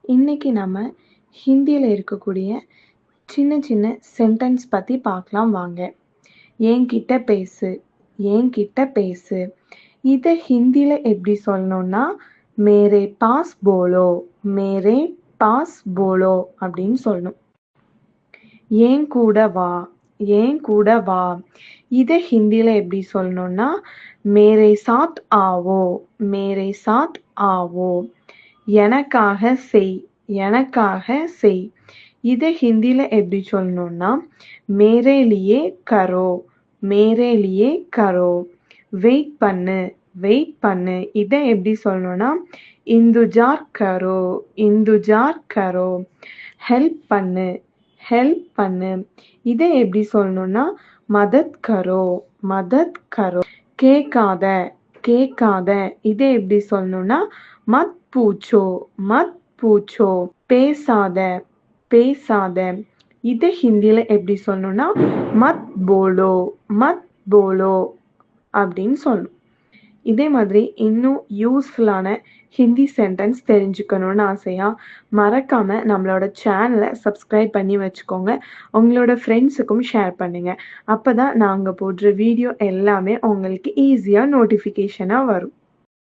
இன்னைக்கு நம்ம ஹிந்தியில இருக்கக்கூடிய சின்ன சின்ன சென்டென்ஸ் பத்தி பார்க்கலாம் வாங்க. என்கிட்ட பேசு, என்கிட்ட பேசு. இதை ஹிந்தியில எப்படி சொல்லணும்னா மேரே பாஸ் போலோ, மேரே பாஸ் போலோ அப்படின்னு சொல்லணும். ஏன் கூட வா, ஏன் கூட வா. இதை ஹிந்தியில எப்படி சொல்லணும்னா மேரே சாத் ஆவோ, மேரே சாத் ஆவோ. எனக்காக செய், எனக்காக செய். இதை ஹிந்தியில எப்படி சொல்லணும்னா மேரே லியே கரோ, மேரே லியே கரோ. வெயிட் பண்ணு, வெயிட் பண்ணு. இதை எப்படி சொல்லணும்னா இந்துஜார் கரோ, இந்துஜார் கரோ. ஹெல்ப் பண்ணு, ஹெல்ப் பண்ணு. இதை எப்படி சொல்லணும்னா மதத் கரோ, மதத் கரோ. கேட்காத, கேட்காத. இதை எப்படி சொல்லணும்னா மத் பூச்சோ, மத் பூச்சோ. பேசாத, பேசாத. இதை ஹிந்தியில எப்படி சொல்லணும்னா மத் போலோ, மத் போலோ அப்படின்னு சொல்லணும். இதே மாதிரி இன்னும் யூஸ்ஃபுல்லான ஹிந்தி சென்டென்ஸ் தெரிஞ்சுக்கணும்னு ஆசையா மறக்காம நம்மளோட சேனலை சப்ஸ்கிரைப் பண்ணி வச்சுக்கோங்க. உங்களோட ஃப்ரெண்ட்ஸுக்கும் ஷேர் பண்ணுங்க. அப்பதான் நாங்க போடுற வீடியோ எல்லாமே உங்களுக்கு ஈஸியா நோட்டிஃபிகேஷனா வரும்.